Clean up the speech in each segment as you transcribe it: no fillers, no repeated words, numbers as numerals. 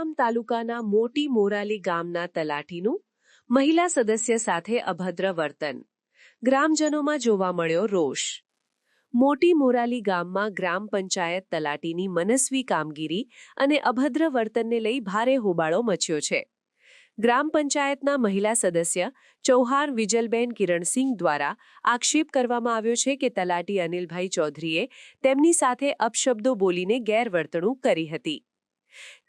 કડાગામ તાલુકાના મોટી મોરાલી ગામના તલાટીનું મહિલા સદસ્ય સાથે અભદ્ર વર્તન. ગ્રામજનોમાં જોવા મળ્યો રોષ. મોટી મોરાલી ગામમાં ગ્રામ પંચાયત તલાટીની મનસ્વી કામગીરી અને અભદ્ર વર્તનને લઈ ભારે હોબાળો મચ્યો છે. ગ્રામ પંચાયતના મહિલા સદસ્ય ચૌહાણ વિજલબેન કિરણસિંહ દ્વારા આક્ષેપ કરવામાં આવ્યો છે કે તલાટી અનિલભાઈ ચૌધરીએ તેમની સાથે અપશબ્દો બોલીને ગેરવર્તણૂક કરી હતી.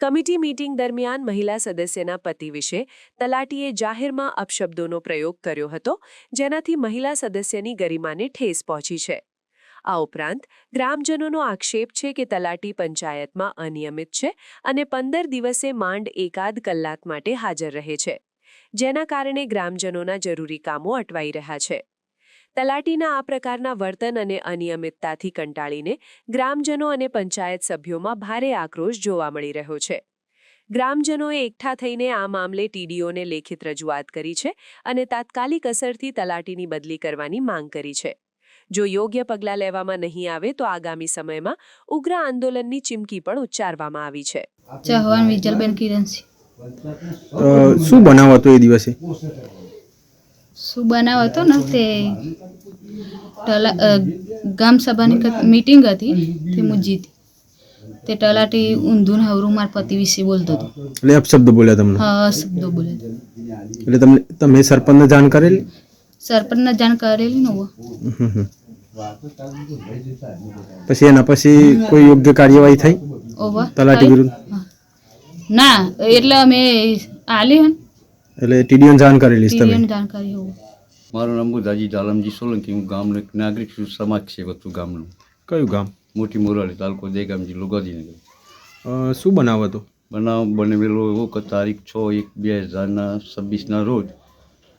કમિટી મીટિંગ દરમિયાન મહિલા સદસ્યના પતિ વિશે તલાટીએ જાહેરમાં અપશબ્દોનો પ્રયોગ કર્યો હતો, જેનાથી મહિલા સદસ્યની ગરિમાને ઠેસ પહોંચી છે. આ ઉપરાંત ગ્રામજનોનો આક્ષેપ છે કે તલાટી પંચાયતમાં અનિયમિત છે અને 15 દિવસે માંડ એકાદ કલાક માટે હાજર રહે છે, જેના કારણે ગ્રામજનોના જરૂરી કામો અટવાઈ રહ્યા છે. તલાટીના આ પ્રકારના વર્તન અને અનિયમિતતાથી કંટાળીને ગ્રામજનો અને પંચાયત સભ્યોમાં ભારે આક્રોશ જોવા મળી રહ્યો છે. ગ્રામજનોએ એકઠા થઈને આ મામલે ટીડીઓને લેખિત રજૂઆત કરી છે અને તાત્કાલિક અસરથી તલાટીની બદલી કરવાની માંગ કરી છે. જો યોગ્ય પગલાં લેવામાં નહીં આવે તો આગામી સમયમાં ઉગ્ર આંદોલનની ચીમકી પણ ઉચ્ચારવામાં આવી છે. ચૌહાણ વિજલબેન કિરણસિંહ. શું બનાવ હતો એ દિવસે? શું બનાવ હતો ને તે ગામ સભાની મીટિંગ હતી, તે મુજી હતી. તે તલાટી ઊંધું હવરું મારા પતિ વિશે બોલતો હતો. એટલે અપશબ્દ બોલ્યા તમને? હા, શબ્દો બોલ્યા. એટલે તમે સરપંચને જાણ કરેલી? સરપંચને જાણ કરેલી ને. પછી એના પછી કોઈ યોગ્ય કાર્યવાહી થઈ તલાટી વિરુદ્ધ? ના, એટલે અમે આલી હન એટલે ટીડીઓને જાણ કરેલી તમે? જાણકારી હોવું. મારું નામ બુધાજી જાલમજી સોલંકી. હું ગામનો એક નાગરિક છું, સમાજ સેવક છું ગામનું. કયું ગામ? મોટી મોરાલી, તાલુકો દેગામ, જિલ્લો ગાંધીનગર. શું બનાવ હતો? બનાવ બનેલો એવો કે તારીખ 6/1/2026ના રોજ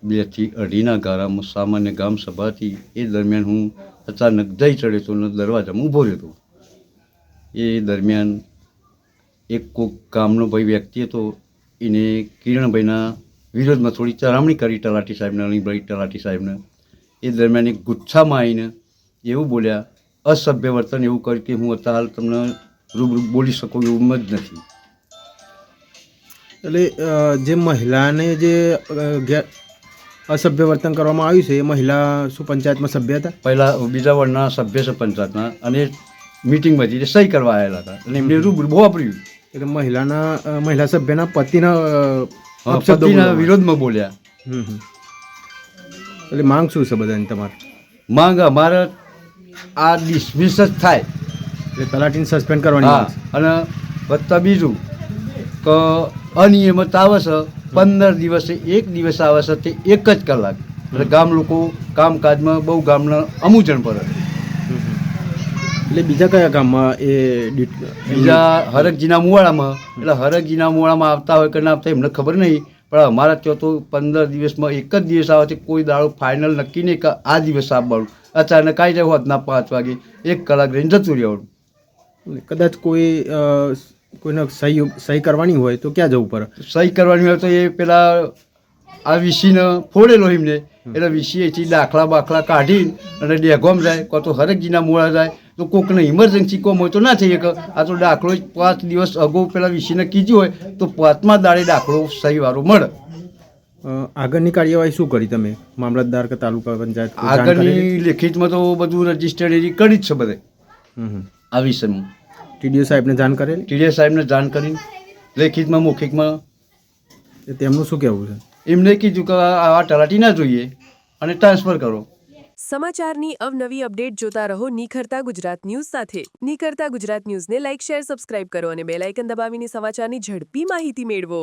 2 થી 2:30 ગાળામાં સામાન્ય ગામ સભા હતી. એ દરમિયાન હું અચાનક જઈ ચડ્યો હતો અને દરવાજામાં ઊભો રહ્યો હતો. એ દરમિયાન એક કોક ગામનો ભાઈ વ્યક્તિ હતો, એને કિરણભાઈના વિરોધમાં થોડી ચરામણી કરી તલાટી સાહેબને, અનિલભાઈ તલાટી સાહેબને. એ દરમિયાન એક ગુચ્છામાં આવીને એવું બોલ્યા, અસભ્ય વર્તન એવું કર્યું કે હું અત્યારે તમને રૂબરૂ બોલી શકું એવું જ નથી. એટલે જે મહિલાને જે અસભ્ય વર્તન કરવામાં આવ્યું છે, એ મહિલા શું પંચાયતમાં સભ્ય હતા? પહેલાં બીજા વર્ણના સભ્ય છે પંચાયતના, અને મિટિંગમાં જઈને સહી કરવા આવેલા હતા અને એમને રૂબરૂ બહુ વાપર્યું. એટલે મહિલા સભ્યના પતિના વિરોધમાં બોલ્યા. એટલે માંગ શું છે બધાની તમારે? માંગ અમારે આ ડિસમિસ જ થાય, એટલે તલાટીને સસ્પેન્ડ કરવાની. હા, અને વત્તા બીજું કે અનિયમિત આવે છે, 15 દિવસે એક દિવસ આવે છે, તે 1 જ કલાક. એટલે ગામ લોકો કામકાજમાં બહુ ગામના અમુજણ પડે. એટલે બીજા કયા ગામમાં? એ બીજા હરકજીના મુવાડામાં. એટલે હરકજીના મુવાડામાં આવતા હોય કે ના આવતા એમને ખબર નહીં, પણ અમારા ત્યાં તો 15 દિવસમાં 1 જ દિવસ આવે છે. કોઈ દાડો ફાઇનલ નક્કી નહીં કે આ દિવસ આવવાનું. અચાનક આવી જાય હોતના 5 વાગે, 1 કલાક રહીને જતું રહેવાનું. કદાચ કોઈને સહી કરવાની હોય તો ક્યાં જવું પડે? સહી કરવાની હોય તો એ પેલા આ વીસીને ફોડેલો એમને, એટલે વીસીએથી દાખલા બાખલા કાઢી અને ડેગોમ જાય, કાં તો હરકજીના મોડા જાય. તો કોકને ઇમરજન્સી કોમ હોય તો ના થઈ શકે. આ તો દાખલો 5 દિવસ અગાઉ પેલા વીસીને કીધું હોય તો 5મા દાડે દાખલો સહીવાળો મળે. આગળની કાર્યવાહી શું કરી તમે? મામલતદાર કે તાલુકા પંચાયત? આગળની લેખિતમાં તો બધું રજીસ્ટર્ડ એની કરી જ છે બધે. આ વિષયમાં ટીડીઓ સાહેબને જાણ કરેલી? ટીડીઓ સાહેબને જાણ કરી, લેખિતમાં મૌખિકમાં. તેમનું શું કહેવું છે? એમને કીધું કે આ તલાટી ના જોઈએ અને ટ્રાન્સફર કરો. સમાચારની અવનવી અપડેટ જોતા રહો નિખરતા ગુજરાત ન્યૂઝ સાથે. નિખરતા ગુજરાત ન્યૂઝને લાઇક, શેર, સબસ્ક્રાઇબ કરો અને બેલ આઇકન દબાવીને સમાચારની ઝડપી માહિતી મેળવો.